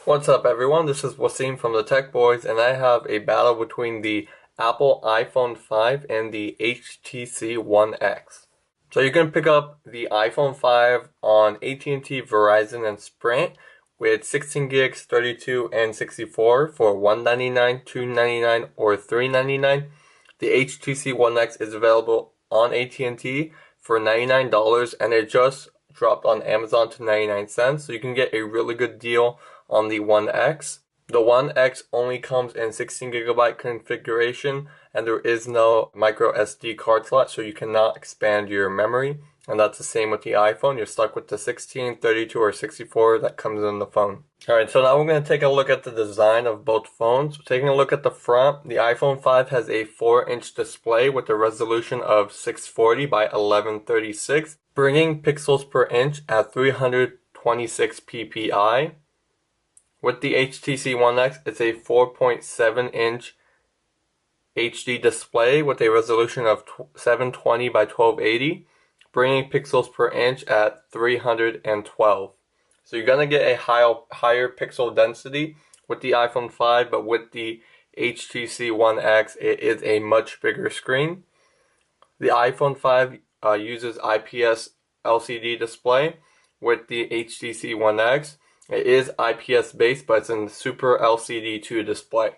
What's up everyone, this is Wasim from the Tech Boys, and I have a battle between the Apple iPhone 5 and the HTC One X. So you can pick up the iPhone 5 on AT&T, Verizon, and Sprint with 16 gigs, 32, and 64 for $199, $299, or $399. The HTC One X is available on AT&T for $99, and it just dropped on Amazon to 99 cents, so you can get a really good deal on the One X. The One X only comes in 16GB configuration, and there is no micro SD card slot, so you cannot expand your memory. And that's the same with the iPhone. You're stuck with the 16, 32, or 64 that comes in the phone. Alright, so now we're going to take a look at the design of both phones. Taking a look at the front, the iPhone 5 has a 4-inch display with a resolution of 640 by 1136, bringing pixels per inch at 326 ppi. With the HTC One X, it's a 4.7-inch HD display with a resolution of 720 by 1280, bringing pixels per inch at 312. So you're going to get a higher pixel density with the iPhone 5, but with the HTC One X, it is a much bigger screen. The iPhone 5 uses IPS LCD display. With the HTC One X, it is IPS based, but it's in Super LCD 2 display.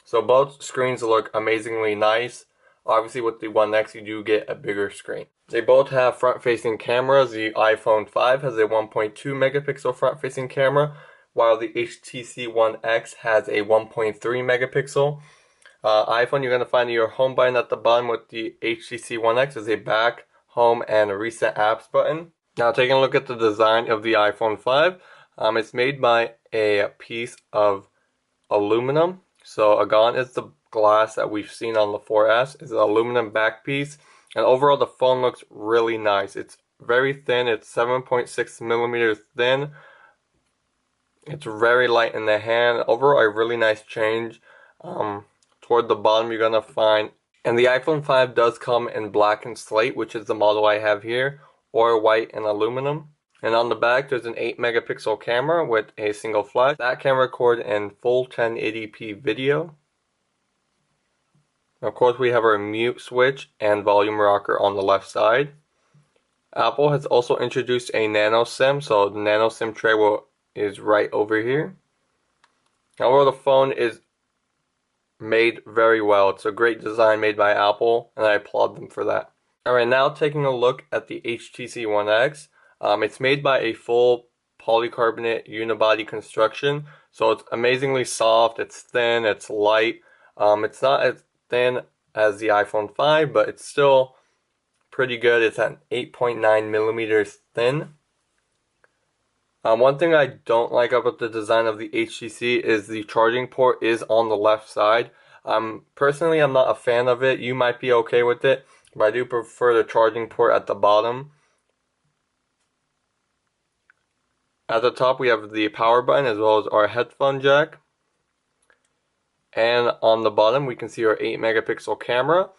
So both screens look amazingly nice. Obviously with the One X you do get a bigger screen. They both have front-facing cameras. The iPhone 5 has a 1.2 megapixel front-facing camera, while the HTC One X has a 1.3 megapixel. iPhone, you're going to find your home button at the bottom. With the HTC One X is a back, home, and recent apps button. Now taking a look at the design of the iPhone 5, it's made by a piece of aluminum. So again, it's the glass that we've seen on the 4S. It's an aluminum back piece. And overall, the phone looks really nice. It's very thin. It's 7.6 millimeters thin. It's very light in the hand. Overall, a really nice change. Toward the bottom, you're going to find... And the iPhone 5 does come in black and slate, which is the model I have here, or white and aluminum. And on the back, there's an 8 megapixel camera with a single flash. That can record in full 1080p video. Of course, we have our mute switch and volume rocker on the left side. Apple has also introduced a nano SIM, so the nano SIM tray is right over here. However, the phone is made very well. It's a great design made by Apple, and I applaud them for that. Alright, now taking a look at the HTC One X. It's made by a full polycarbonate unibody construction, so it's amazingly soft, it's thin, it's light. It's not as thin as the iPhone 5, but it's still pretty good. It's at 8.9 millimeters thin. One thing I don't like about the design of the HTC is the charging port is on the left side. Personally, I'm not a fan of it. You might be okay with it, but I do prefer the charging port at the bottom. At the top, we have the power button as well as our headphone jack. And on the bottom, we can see our 8 megapixel camera,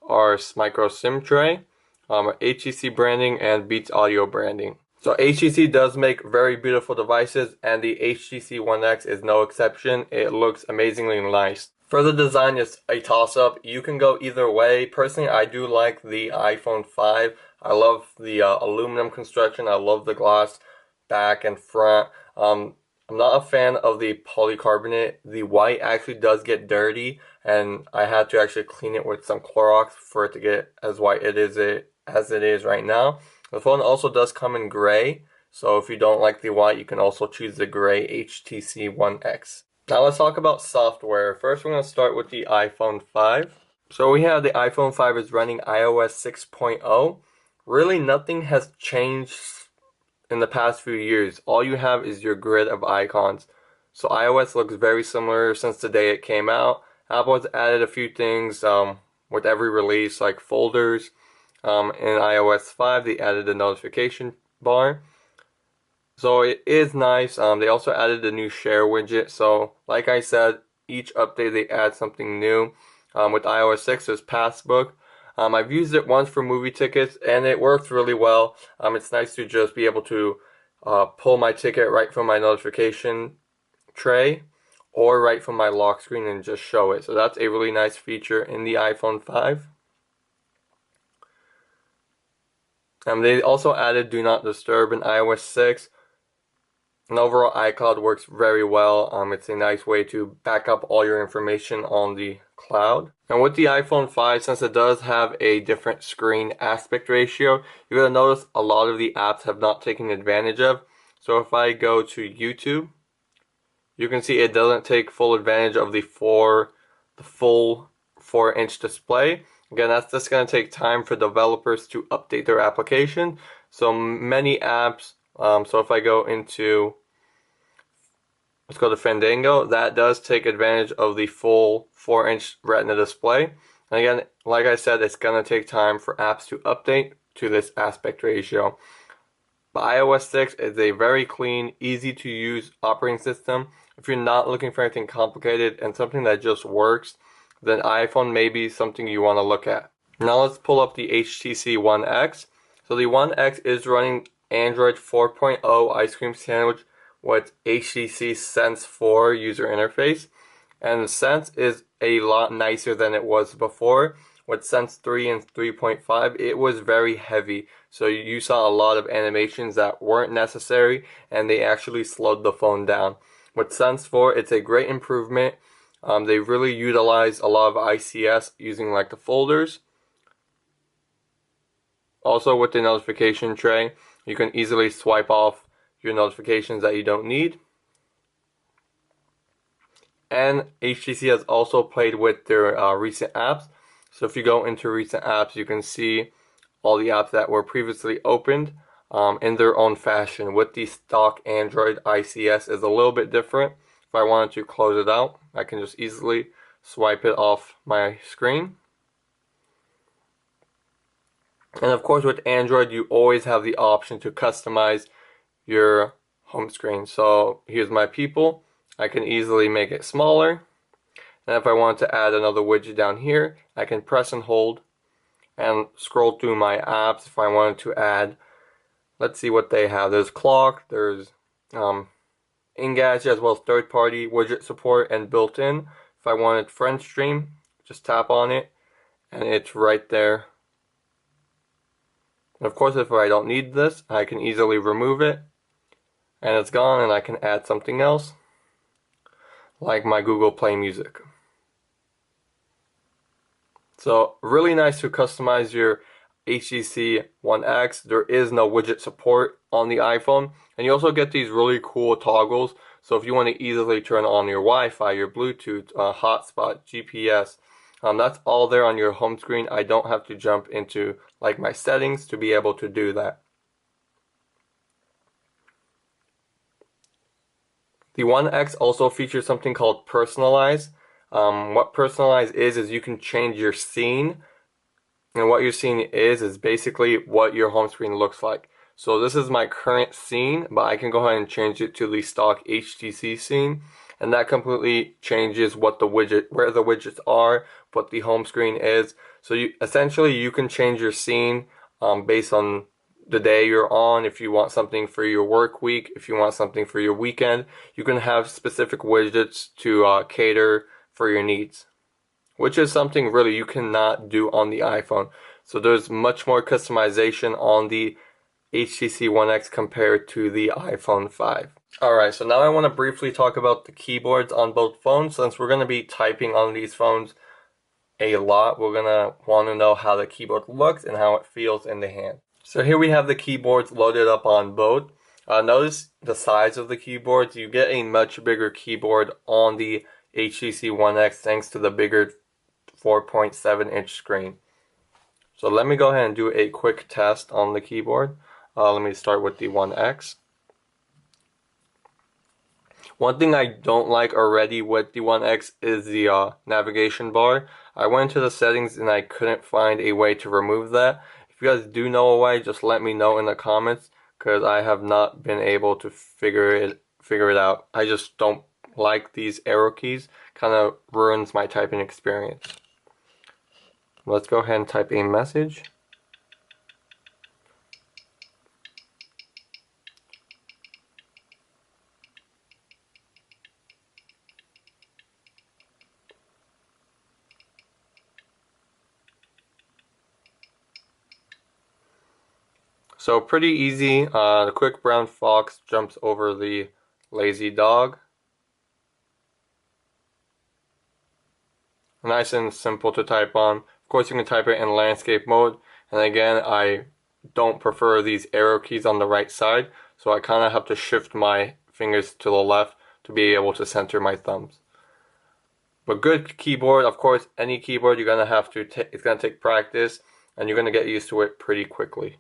our micro SIM tray, our HTC branding, and Beats Audio branding. So HTC does make very beautiful devices, and the HTC One X is no exception. It looks amazingly nice. For the design, it's a toss-up. You can go either way. Personally, I do like the iPhone 5. I love the aluminum construction. I love the glass back and front. I'm not a fan of the polycarbonate. The white actually does get dirty, and I had to actually clean it with some Clorox for it to get as white as it is right now. The phone also does come in gray, so if you don't like the white, you can also choose the gray HTC One X. Now let's talk about software. First, we're going to start with the iPhone 5. So we have the iPhone 5 is running iOS 6.0. Really, nothing has changed in the past few years. All you have is your grid of icons. So iOS looks very similar since the day it came out. Apple has added a few things with every release, like folders. In iOS 5, they added a notification bar. So it is nice. They also added a new share widget. So like I said, each update they add something new. With iOS 6, there's Passbook. I've used it once for movie tickets, and it works really well. It's nice to just be able to pull my ticket right from my notification tray or right from my lock screen and just show it. So that's a really nice feature in the iPhone 5. They also added Do Not Disturb in iOS 6. And overall, iCloud works very well. It's a nice way to back up all your information on the cloud. And with the iPhone 5, since it does have a different screen aspect ratio, you're going to notice a lot of the apps have not taken advantage of. So if I go to YouTube, you can see it doesn't take full advantage of the full 4-inch display. Again, that's just going to take time for developers to update their application. So many apps, so if I go into, let's go to Fandango, that does take advantage of the full 4-inch Retina display. And again, like I said, it's going to take time for apps to update to this aspect ratio. But iOS 6 is a very clean, easy to use operating system. If you're not looking for anything complicated and something that just works, then iPhone may be something you want to look at. Now let's pull up the HTC One X. So the One X is running Android 4.0 Ice Cream Sandwich with HTC Sense 4 user interface. And Sense is a lot nicer than it was before. With Sense 3 and 3.5, it was very heavy. So you saw a lot of animations that weren't necessary, and they actually slowed the phone down. With Sense 4, it's a great improvement. They really utilize a lot of ICS using like the folders. Also with the notification tray, you can easily swipe off your notifications that you don't need. And HTC has also played with their recent apps. So if you go into recent apps, you can see all the apps that were previously opened in their own fashion. With the stock Android, ICS is a little bit different. If I wanted to close it out, I can just easily swipe it off my screen. And of course with Android, you always have the option to customize your home screen. So here's my people. I can easily make it smaller. And if I want to add another widget down here, I can press and hold and scroll through my apps. If I wanted to add, let's see what they have. There's clock, there's Engadget, as well as third-party widget support and built-in. If I wanted friend stream, just tap on it and it's right there. And of course, if I don't need this, I can easily remove it and it's gone, and I can add something else like my Google Play Music. So really nice to customize your HTC One X. There is no widget support on the iPhone, and you also get these really cool toggles. So if you want to easily turn on your Wi-Fi, your Bluetooth, hotspot, GPS, that's all there on your home screen. I don't have to jump into like my settings to be able to do that. The One X also features something called Personalize. What Personalize is you can change your scene, and what your scene is basically what your home screen looks like. So this is my current scene, but I can go ahead and change it to the stock HTC scene, and that completely changes what the where the widgets are, what the home screen is. So essentially you can change your scene based on the day you're on. If you want something for your work week, if you want something for your weekend, you can have specific widgets to cater for your needs, which is something really you cannot do on the iPhone. So there's much more customization on the HTC One X compared to the iPhone 5. Alright, so now I want to briefly talk about the keyboards on both phones. Since we're going to be typing on these phones a lot, we're going to want to know how the keyboard looks and how it feels in the hand. So here we have the keyboards loaded up on both. Notice the size of the keyboards. You get a much bigger keyboard on the HTC One X thanks to the bigger 4.7-inch screen. So let me go ahead and do a quick test on the keyboard. Let me start with the One X. One thing I don't like already with the One X is the navigation bar. I went to the settings and I couldn't find a way to remove that. If you guys do know a way, just let me know in the comments, because I have not been able to figure it out. I just don't like these arrow keys. Kind of ruins my typing experience. Let's go ahead and type a message. So pretty easy. The quick brown fox jumps over the lazy dog. Nice and simple to type on. Of course, you can type it in landscape mode. And again, I don't prefer these arrow keys on the right side, so I kind of have to shift my fingers to the left to be able to center my thumbs. But good keyboard, of course, any keyboard you're gonna have to it's gonna take practice, and you're gonna get used to it pretty quickly.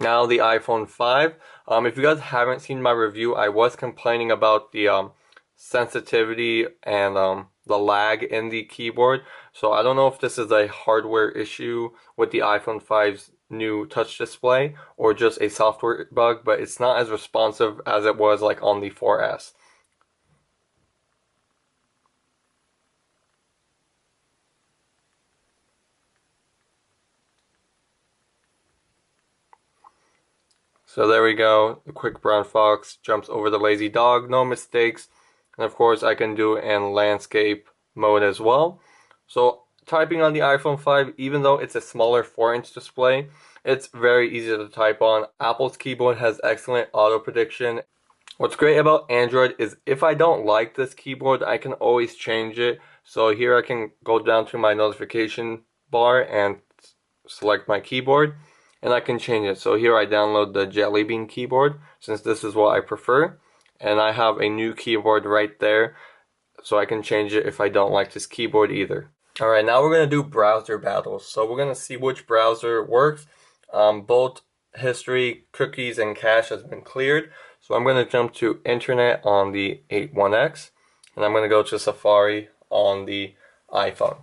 Now the iPhone 5. If you guys haven't seen my review, I was complaining about the sensitivity and the lag in the keyboard. So I don't know if this is a hardware issue with the iPhone 5's new touch display or just a software bug, but it's not as responsive as it was like on the 4S. So there we go, the quick brown fox jumps over the lazy dog, no mistakes. And of course I can do it in landscape mode as well. So typing on the iPhone 5, even though it's a smaller 4-inch display, it's very easy to type on. Apple's keyboard has excellent auto prediction. What's great about Android is if I don't like this keyboard, I can always change it. So here I can go down to my notification bar and select my keyboard, and I can change it. So here I download the Jelly Bean keyboard, since this is what I prefer. And I have a new keyboard right there, so I can change it if I don't like this keyboard either. Alright, now we're going to do browser battles. So we're going to see which browser works. Both history, cookies, and cache has been cleared. So I'm going to jump to internet on the One X, and I'm going to go to Safari on the iPhone.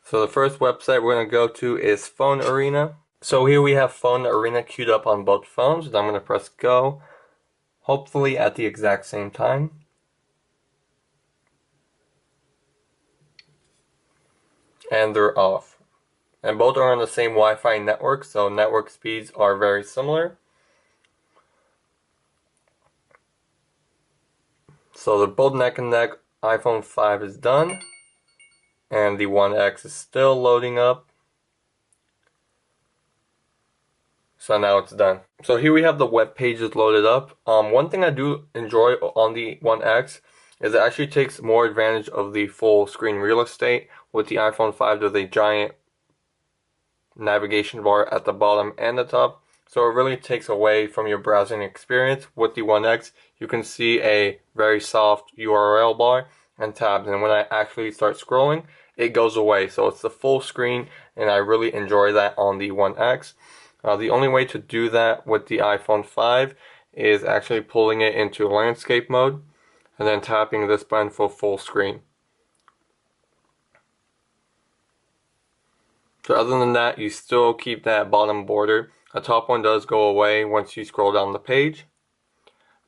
So the first website we're going to go to is Phone Arena. So here we have Phone Arena queued up on both phones, and I'm going to press go, hopefully at the exact same time. And they're off. And both are on the same Wi-Fi network, so network speeds are very similar. So they're both neck and neck. iPhone 5 is done, and the One X is still loading up. So now it's done. So here we have the web pages loaded up. One thing I do enjoy on the One X is it actually takes more advantage of the full screen real estate. With the iPhone 5, there's a giant navigation bar at the bottom and the top. So it really takes away from your browsing experience. With the One X, you can see a very soft URL bar and tabs. And when I actually start scrolling, it goes away. So it's the full screen, and I really enjoy that on the One X. The only way to do that with the iPhone 5 is actually pulling it into landscape mode and then tapping this button for full screen. So other than that, you still keep that bottom border. The top one does go away once you scroll down the page.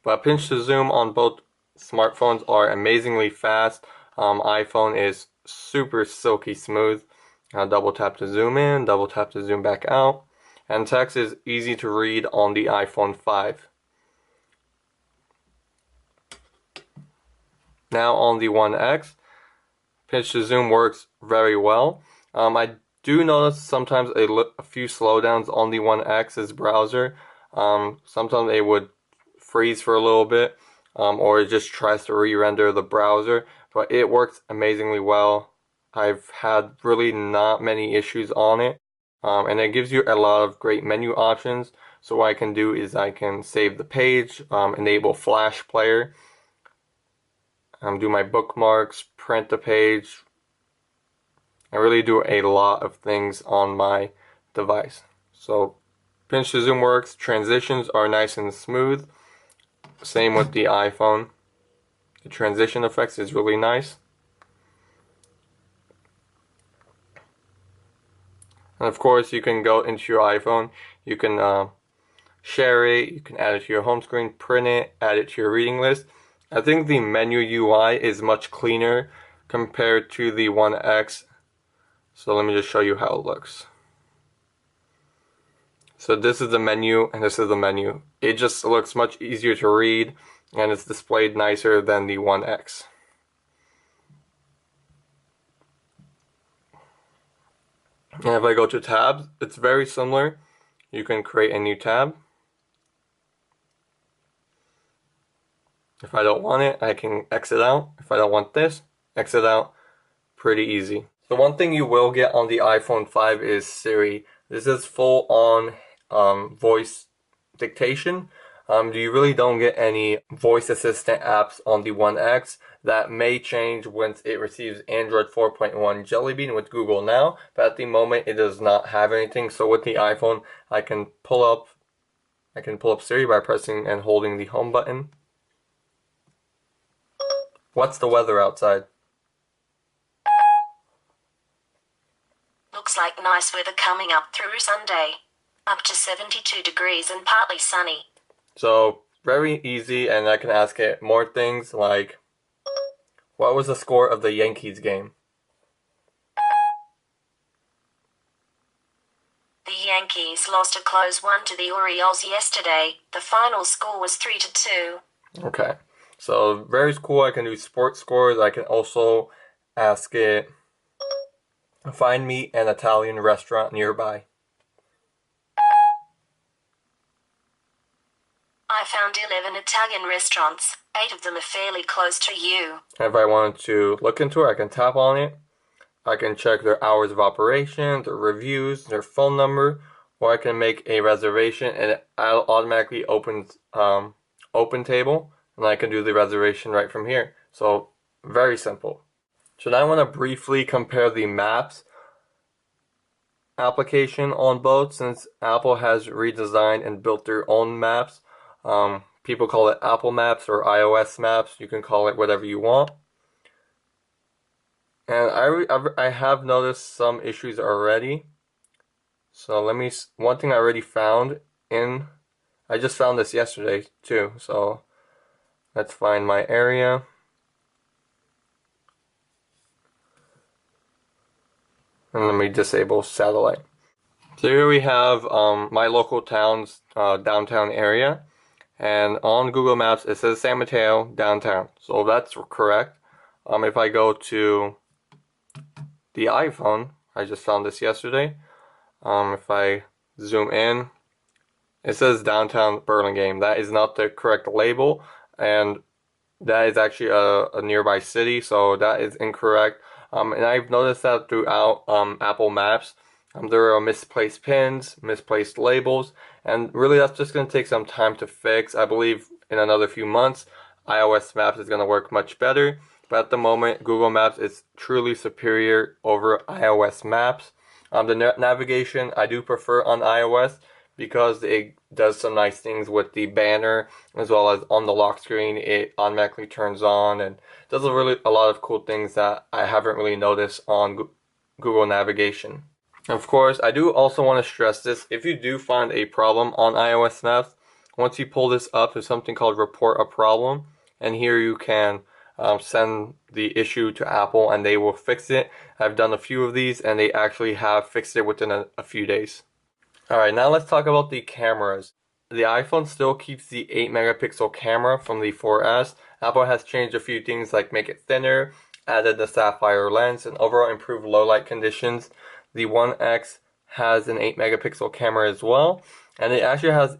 But pinch to zoom on both smartphones are amazingly fast. iPhone is super silky smooth. Double tap to zoom in, double tap to zoom back out. And text is easy to read on the iPhone 5. Now on the One X, pinch to zoom works very well. I do notice sometimes a few slowdowns on the One X's browser. Sometimes it would freeze for a little bit, or it just tries to re-render the browser, but it works amazingly well. I've had really not many issues on it, and it gives you a lot of great menu options. So what I can do is I can save the page, enable Flash Player, do my bookmarks, print the page. I really do a lot of things on my device. So pinch to zoom works, transitions are nice and smooth. Same with the iPhone. The transition effects is really nice. And of course you can go into your iPhone, you can share it, you can add it to your home screen, print it, add it to your reading list. I think the menu UI is much cleaner compared to the One X. So let me just show you how it looks. So this is the menu and this is the menu. It just looks much easier to read and it's displayed nicer than the One X. And if I go to tabs, it's very similar. You can create a new tab. If I don't want it, I can exit out. If I don't want this, exit out. Pretty easy. The one thing you will get on the iPhone 5 is Siri. This is full on voice dictation. You really don't get any voice assistant apps on the One X. That may change once it receives Android 4.1 Jelly Bean with Google Now, but at the moment it does not have anything. So with the iPhone, I can pull up Siri by pressing and holding the home button. What's the weather outside? Looks like nice weather coming up through Sunday. Up to 72 degrees and partly sunny. So very easy, and I can ask it more things like, what was the score of the Yankees game? The Yankees lost a close one to the Orioles yesterday. The final score was 3-2. Okay, so very cool. I can do sports scores. I can also ask it, find me an Italian restaurant nearby. I found 11 Italian restaurants. 8 of them are fairly close to you. If I wanted to look into it, I can tap on it. I can check their hours of operation, their reviews, their phone number, or I can make a reservation and it automatically opens Open Table, and I can do the reservation right from here. So very simple. So now I want to briefly compare the Maps application on both, since Apple has redesigned and built their own maps. People call it Apple Maps or iOS Maps. You can call it whatever you want. And I have noticed some issues already. So one thing I already found I just found this yesterday too. So let's find my area. And let me disable satellite. So here we have my local town's downtown area. And on Google Maps, it says San Mateo downtown. So that's correct. If I go to the iPhone, I just found this yesterday. If I zoom in, it says downtown Burlingame. That is not the correct label, and that is actually a nearby city, so that is incorrect. And I've noticed that throughout Apple Maps. There are misplaced pins, misplaced labels, and really that's just going to take some time to fix. I believe in another few months, iOS Maps is going to work much better. But at the moment, Google Maps is truly superior over iOS Maps. The navigation I do prefer on iOS because it does some nice things with the banner, as well as on the lock screen it automatically turns on and does a lot of cool things that I haven't really noticed on Google navigation. Of course, I do also want to stress this. If you do find a problem on iOS Maps, once you pull this up, there's something called Report a Problem, and here you can send the issue to Apple and they will fix it. I've done a few of these and they actually have fixed it within a few days. Alright, now let's talk about the cameras. The iPhone still keeps the 8 megapixel camera from the 4S. Apple has changed a few things like make it thinner, added the sapphire lens, and overall improved low light conditions. The One X has an 8 megapixel camera as well, and it actually has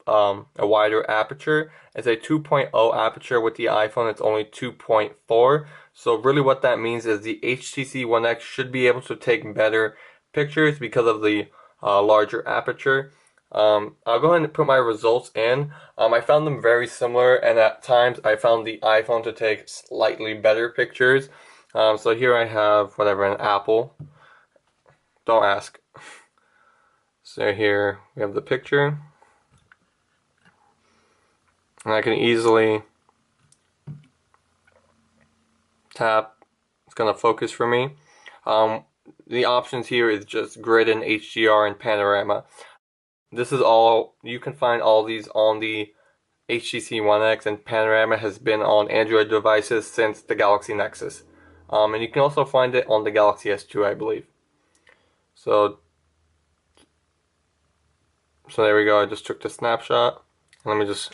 a wider aperture. It's a 2.0 aperture. With the iPhone it's only 2.4. So really what that means is the HTC One X should be able to take better pictures because of the larger aperture. I'll go ahead and put my results in. I found them very similar, and at times I found the iPhone to take slightly better pictures. So here I have an apple. Don't ask. So here we have the picture. And I can easily tap. It's going to focus for me. The options here is just grid and HDR and panorama. This is all, you can find all these on the HTC One X, and panorama has been on Android devices since the Galaxy Nexus. And you can also find it on the Galaxy S2, I believe. So there we go. I just took the snapshot. Let me just.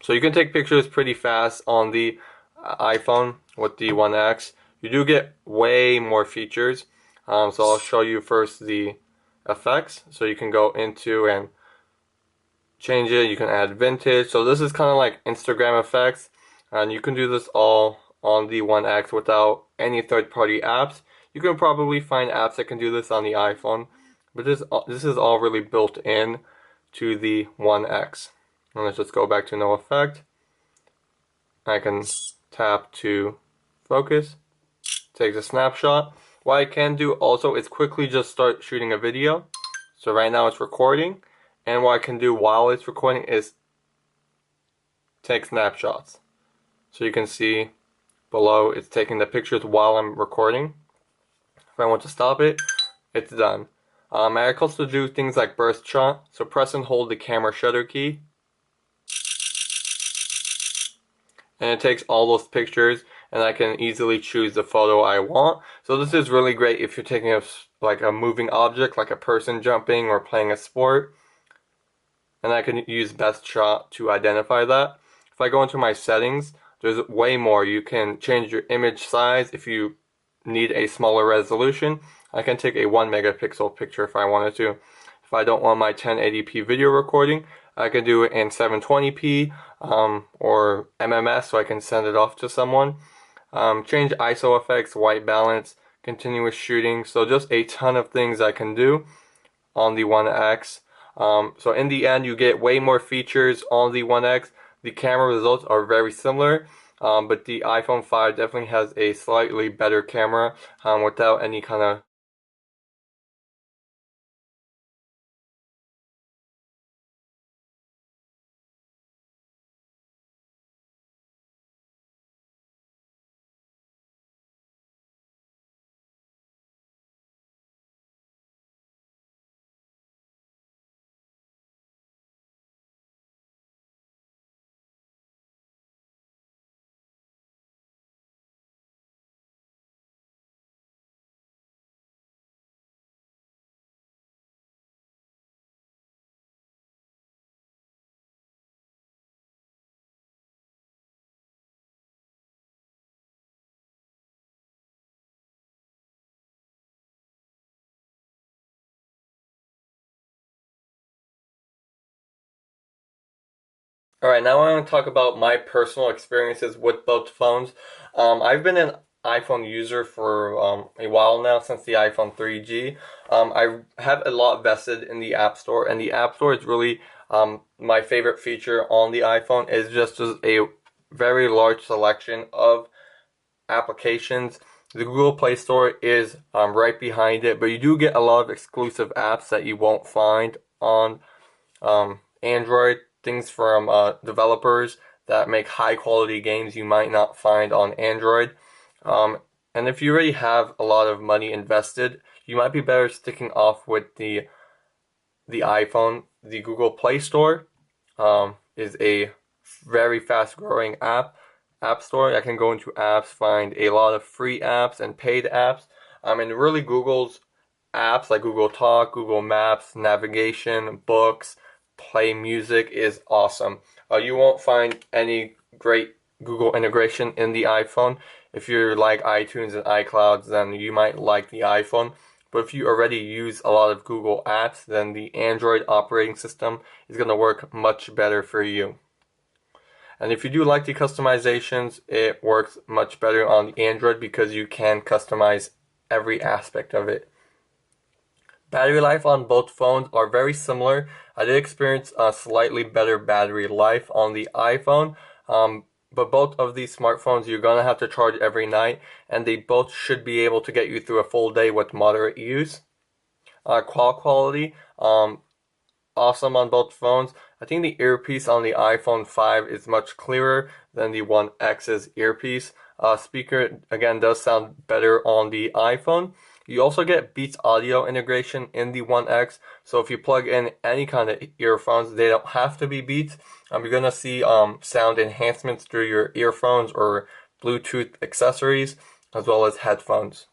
So you can take pictures pretty fast on the iPhone with the One X. you do get way more features. So I'll show you first the effects. So you can go into and change it. You can add vintage. So this is kind of like Instagram effects, and you can do this all on the One X without any third-party apps. You can probably find apps that can do this on the iPhone, but this is all really built in to the One X. And let's just go back to no effect. I can tap to focus, takes a snapshot. What I can do also is quickly just start shooting a video. So right now it's recording, and what I can do while it's recording is take snapshots. So you can see below it's taking the pictures while I'm recording. If I want to stop it, it's done. I can also do things like burst shot. So press and hold the camera shutter key, and it takes all those pictures, and I can easily choose the photo I want. So this is really great if you're taking a moving object, like a person jumping or playing a sport. And I can use best shot to identify that. If I go into my settings, there's way more. You can change your image size if you need a smaller resolution. I can take a 1 megapixel picture if I wanted to. If I don't want my 1080p video recording, I can do it in 720p or MMS, so I can send it off to someone. Change ISO effects, white balance, continuous shooting. So just a ton of things I can do on the One X. So in the end, you get way more features on the One X. The camera results are very similar, but the iPhone 5 definitely has a slightly better camera without any kind of Alright, now I want to talk about my personal experiences with both phones. I've been an iPhone user for a while now, since the iPhone 3G. I have a lot vested in the App Store, and the App Store is really my favorite feature on the iPhone. Is just a very large selection of applications. The Google Play Store is right behind it, but you do get a lot of exclusive apps that you won't find on Android, things from developers that make high quality games you might not find on Android. And if you already have a lot of money invested, you might be better sticking off with the iPhone. The Google Play Store is a very fast growing app store. I can go into apps, find a lot of free apps and paid apps. And really Google's apps like Google Talk, Google Maps, navigation, books, play music is awesome. You won't find any great Google integration in the iPhone. If you're like iTunes and iCloud, then you might like the iPhone. But if you already use a lot of Google apps, then the Android operating system is going to work much better for you. And if you do like the customizations, it works much better on the Android because you can customize every aspect of it. Battery life on both phones are very similar. I did experience a slightly better battery life on the iPhone, but both of these smartphones you're going to have to charge every night, and they both should be able to get you through a full day with moderate use. Call quality, awesome on both phones. I think the earpiece on the iPhone 5 is much clearer than the One X's earpiece. Speaker, again, does sound better on the iPhone. You also get Beats audio integration in the One X, so if you plug in any kind of earphones, they don't have to be Beats. You're going to see sound enhancements through your earphones or Bluetooth accessories, as well as headphones.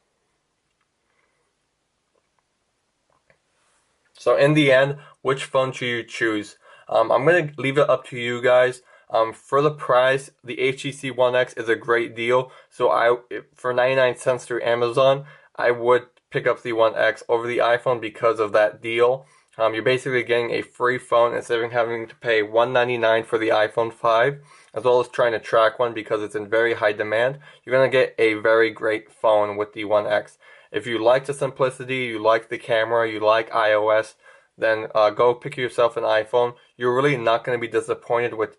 So in the end, which phone should you choose? I'm going to leave it up to you guys. For the price, the HTC One X is a great deal. So for 99 cents through Amazon, I would pick up the One X over the iPhone because of that deal. You're basically getting a free phone instead of having to pay $199 for the iPhone 5, as well as trying to track one because it's in very high demand. You're going to get a very great phone with the One X. If you like the simplicity, you like the camera, you like iOS, then go pick yourself an iPhone. You're really not going to be disappointed with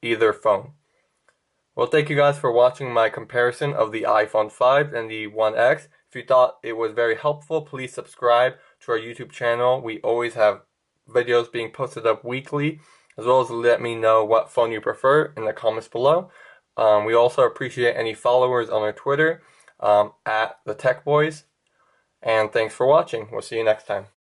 either phone. Well, thank you guys for watching my comparison of the iPhone 5 and the One X. If you thought it was very helpful, please subscribe to our YouTube channel. We always have videos being posted up weekly, as well as let me know what phone you prefer in the comments below. We also appreciate any followers on our Twitter at the Tech Boys. And thanks for watching. We'll see you next time.